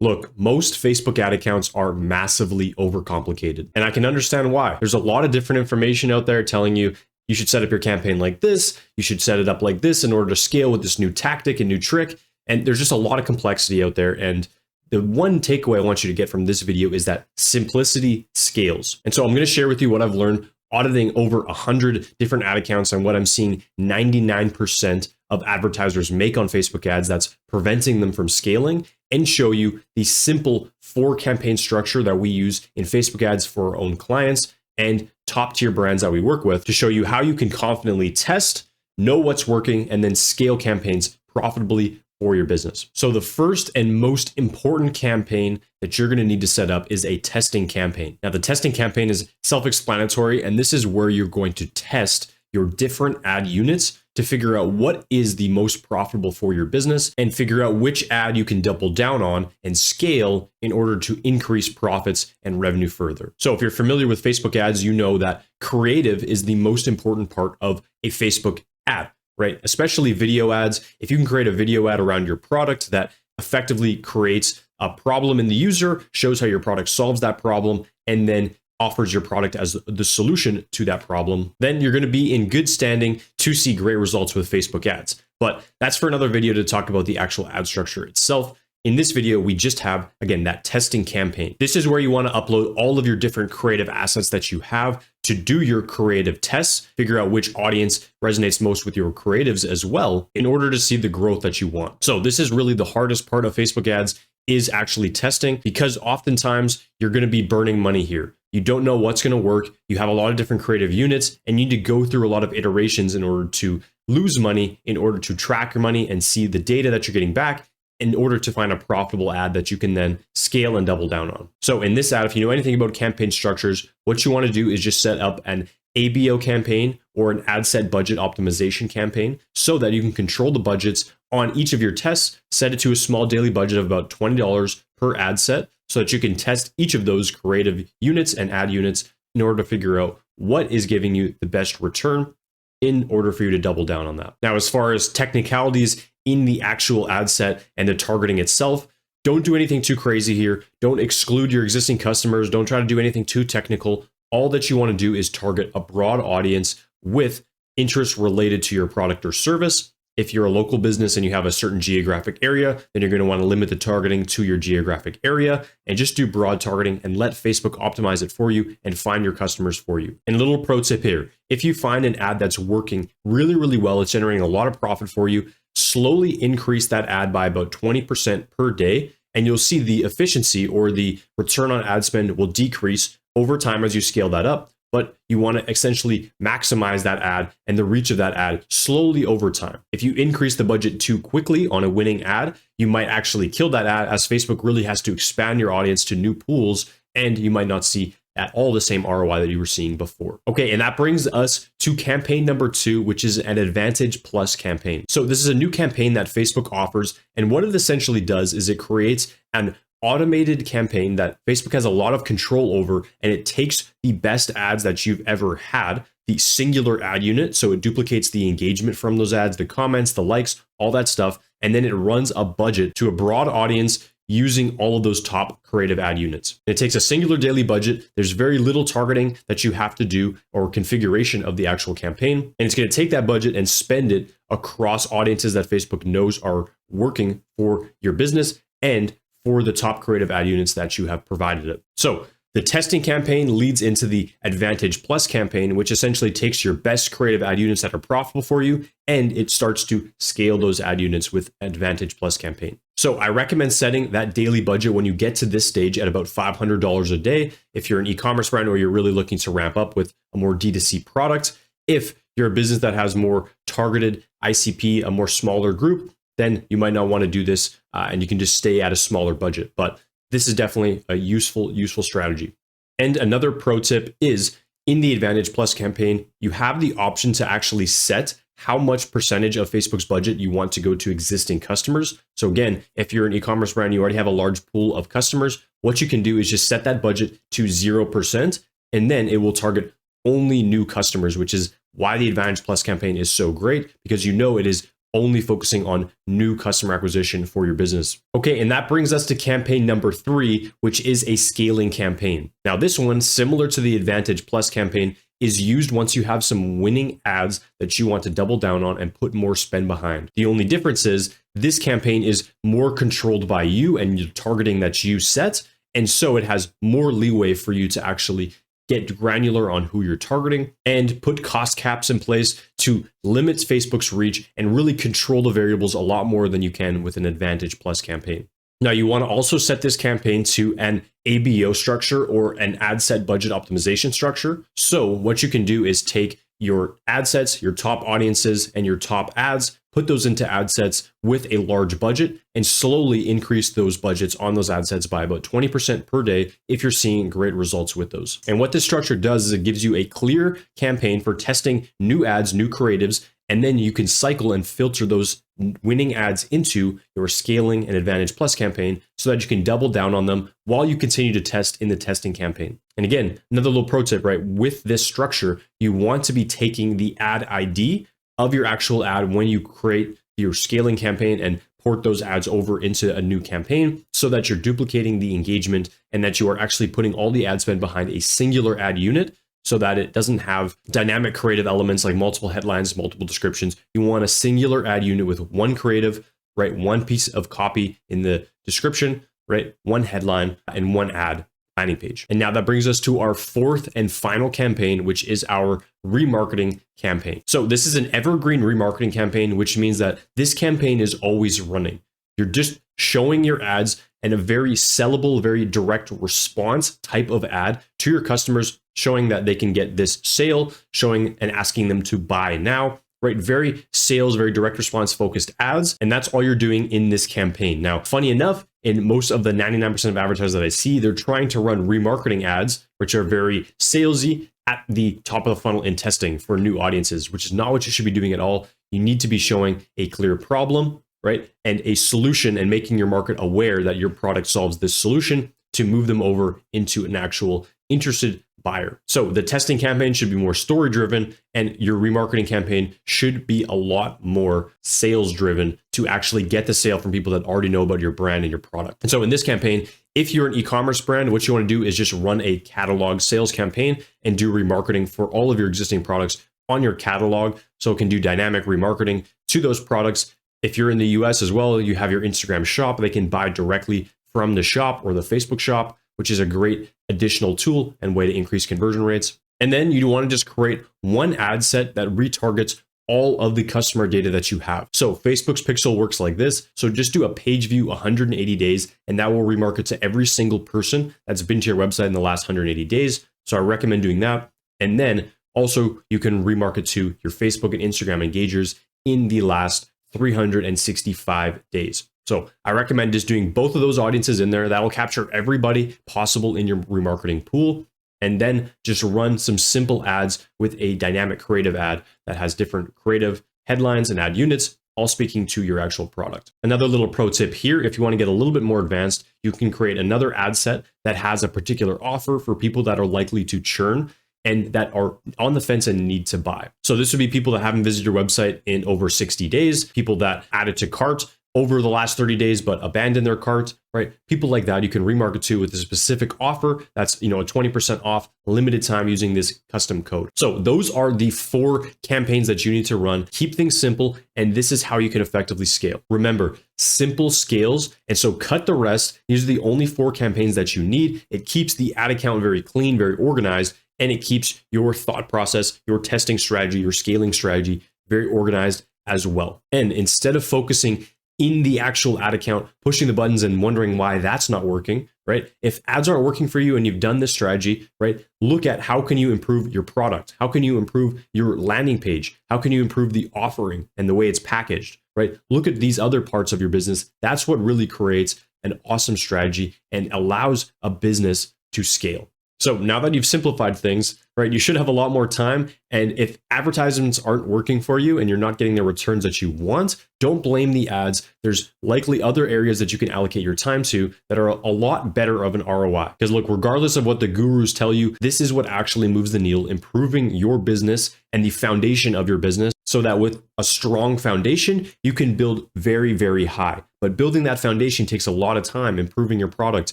Look, most Facebook ad accounts are massively overcomplicated, and I can understand why. There's a lot of different information out there telling you you should set up your campaign like this, you should set it up like this in order to scale with this new tactic and new trick, and there's just a lot of complexity out there. And the one takeaway I want you to get from this video is that simplicity scales. And so I'm going to share with you what I've learned auditing over 100 different ad accounts and what I'm seeing 99% of advertisers make on Facebook ads that's preventing them from scaling, and show you the simple 4 campaign structure that we use in Facebook ads for our own clients and top tier brands that we work with to show you how you can confidently test, know what's working, and then scale campaigns profitably for your business. So the first and most important campaign that you're going to need to set up is a testing campaign. Now, the testing campaign is self-explanatory, and this is where you're going to test your different ad units to figure out what is the most profitable for your business and figure out which ad you can double down on and scale in order to increase profits and revenue further. So if you're familiar with Facebook ads, you know that creative is the most important part of a Facebook ad, right? Especially video ads. If you can create a video ad around your product that effectively creates a problem in the user, shows how your product solves that problem, and then offers your product as the solution to that problem, then you're going to be in good standing to see great results with Facebook ads. But that's for another video to talk about the actual ad structure itself. In this video, we just have, again, that testing campaign. This is where you want to upload all of your different creative assets that you have to do your creative tests, figure out which audience resonates most with your creatives as well, in order to see the growth that you want. So this is really the hardest part of Facebook ads, is actually testing, because oftentimes you're going to be burning money here. You don't know what's going to work. You have a lot of different creative units and you need to go through a lot of iterations in order to lose money, in order to track your money and see the data that you're getting back, in order to find a profitable ad that you can then scale and double down on. So in this ad, if you know anything about campaign structures, what you want to do is just set up an ABO campaign or an ad set budget optimization campaign so that you can control the budgets on each of your tests, set it to a small daily budget of about $20 per ad set so that you can test each of those creative units and ad units in order to figure out what is giving you the best return in order for you to double down on that. Now, as far as technicalities in the actual ad set and the targeting itself, don't do anything too crazy here. Don't exclude your existing customers. Don't try to do anything too technical. All that you want to do is target a broad audience with interests related to your product or service. If you're a local business and you have a certain geographic area, then you're going to want to limit the targeting to your geographic area and just do broad targeting and let Facebook optimize it for you and find your customers for you. And a little pro tip here, if you find an ad that's working really, really well, it's generating a lot of profit for you, slowly increase that ad by about 20% per day, and you'll see the efficiency or the return on ad spend will decrease over time as you scale that up. But you want to essentially maximize that ad and the reach of that ad slowly over time. If you increase the budget too quickly on a winning ad, you might actually kill that ad, as Facebook really has to expand your audience to new pools, and you might not see at all the same ROI that you were seeing before. Okay, and that brings us to campaign number 2, which is an Advantage Plus campaign. So this is a new campaign that Facebook offers, and what it essentially does is it creates an automated campaign that Facebook has a lot of control over, and it takes the best ads that you've ever had, the singular ad unit, so it duplicates the engagement from those ads, the comments, the likes, all that stuff, and then it runs a budget to a broad audience using all of those top creative ad units. It takes a singular daily budget. There's very little targeting that you have to do or configuration of the actual campaign, and it's going to take that budget and spend it across audiences that Facebook knows are working for your business and for the top creative ad units that you have provided it. So the testing campaign leads into the Advantage Plus campaign, which essentially takes your best creative ad units that are profitable for you, and it starts to scale those ad units with Advantage Plus campaign. So I recommend setting that daily budget when you get to this stage at about $500 a day. If you're an e-commerce brand or you're really looking to ramp up with a more D2C product, if you're a business that has more targeted ICP, a more smaller group, then you might not want to do this and you can just stay at a smaller budget. But this is definitely a useful strategy. And another pro tip is in the Advantage Plus campaign, you have the option to actually set how much percentage of Facebook's budget you want to go to existing customers. So again, if you're an e-commerce brand, you already have a large pool of customers, what you can do is just set that budget to 0%, and then it will target only new customers, which is why the Advantage Plus campaign is so great, because you know it is only focusing on new customer acquisition for your business. Okay, and that brings us to campaign number 3, which is a scaling campaign. Now, this one, similar to the Advantage Plus campaign, is used once you have some winning ads that you want to double down on and put more spend behind. The only difference is this campaign is more controlled by you and your targeting that you set, and so it has more leeway for you to actually get granular on who you're targeting and put cost caps in place to limit Facebook's reach and really control the variables a lot more than you can with an Advantage Plus campaign. Now, you want to also set this campaign to an ABO structure or an ad set budget optimization structure. So what you can do is take your ad sets, your top audiences, and your top ads, put those into ad sets with a large budget, and slowly increase those budgets on those ad sets by about 20% per day if you're seeing great results with those. And what this structure does is it gives you a clear campaign for testing new ads, new creatives, and then you can cycle and filter those winning ads into your scaling and Advantage Plus campaign so that you can double down on them while you continue to test in the testing campaign. And again, another little pro tip, right? With this structure, you want to be taking the ad ID of your actual ad when you create your scaling campaign and port those ads over into a new campaign so that you're duplicating the engagement and that you are actually putting all the ad spend behind a singular ad unit, so that it doesn't have dynamic creative elements like multiple headlines, multiple descriptions. You want a singular ad unit with one creative, right? One piece of copy in the description, right? One headline and one ad landing page. And now that brings us to our 4th and final campaign, which is our remarketing campaign. So this is an evergreen remarketing campaign, which means that this campaign is always running. You're just showing your ads and a very sellable, very direct response type of ad to your customers, showing that they can get this sale, showing and asking them to buy now, right? Very sales, very direct response focused ads. And that's all you're doing in this campaign. Now, funny enough, in most of the 99% of advertisers that I see, they're trying to run remarketing ads, which are very salesy at the top of the funnel in testing for new audiences, which is not what you should be doing at all. You need to be showing a clear problem, right? And a solution, and making your market aware that your product solves this solution to move them over into an actual interested buyer. So the testing campaign should be more story driven, and your remarketing campaign should be a lot more sales driven to actually get the sale from people that already know about your brand and your product. And so in this campaign, if you're an e-commerce brand, what you want to do is just run a catalog sales campaign and do remarketing for all of your existing products on your catalog. So it can do dynamic remarketing to those products. If you're in the US as well, you have your Instagram shop. They can buy directly from the shop or the Facebook shop, which is a great additional tool and way to increase conversion rates. And then you want to just create one ad set that retargets all of the customer data that you have. So Facebook's pixel works like this. So just do a page view 180 days, and that will remarket to every single person that's been to your website in the last 180 days. So I recommend doing that. And then also you can remarket to your Facebook and Instagram engagers in the last 365 days. So I recommend just doing both of those audiences in there. That will capture everybody possible in your remarketing pool. And then just run some simple ads with a dynamic creative ad that has different creative headlines and ad units, all speaking to your actual product. Another little pro tip here, if you want to get a little bit more advanced, you can create another ad set that has a particular offer for people that are likely to churn and that are on the fence and need to buy. So this would be people that haven't visited your website in over 60 days, people that added to cart over the last 30 days but abandoned their cart, right? People like that you can remarket to with a specific offer that's, a 20% off limited time using this custom code. So those are the 4 campaigns that you need to run. Keep things simple, and this is how you can effectively scale. Remember, simple scales, and so cut the rest. These are the only 4 campaigns that you need. It keeps the ad account very clean, very organized, and it keeps your thought process, your testing strategy, your scaling strategy very organized as well. And instead of focusing in the actual ad account, pushing the buttons and wondering why that's not working, right? If ads aren't working for you and you've done this strategy, right? Look at how can you improve your product? How can you improve your landing page? How can you improve the offering and the way it's packaged, right? Look at these other parts of your business. That's what really creates an awesome strategy and allows a business to scale. So now that you've simplified things, right, you should have a lot more time. And if advertisements aren't working for you and you're not getting the returns that you want, don't blame the ads. There's likely other areas that you can allocate your time to that are a lot better of an ROI. Because look, regardless of what the gurus tell you, this is what actually moves the needle, improving your business and the foundation of your business, so that with a strong foundation, you can build very, very high. But building that foundation takes a lot of time, improving your product,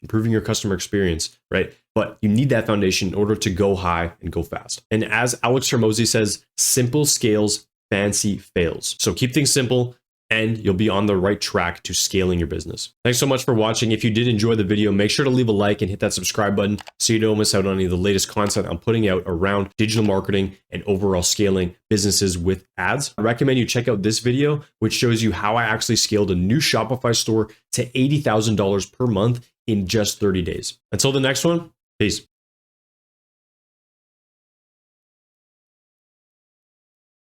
improving your customer experience, right? But you need that foundation in order to go high and go fast. And as Alex Hormozi says, simple scales, fancy fails. So keep things simple, and you'll be on the right track to scaling your business. Thanks so much for watching. If you did enjoy the video, make sure to leave a like and hit that subscribe button so you don't miss out on any of the latest content I'm putting out around digital marketing and overall scaling businesses with ads. I recommend you check out this video, which shows you how I actually scaled a new Shopify store to $80,000 per month in just 30 days. Until the next one, peace.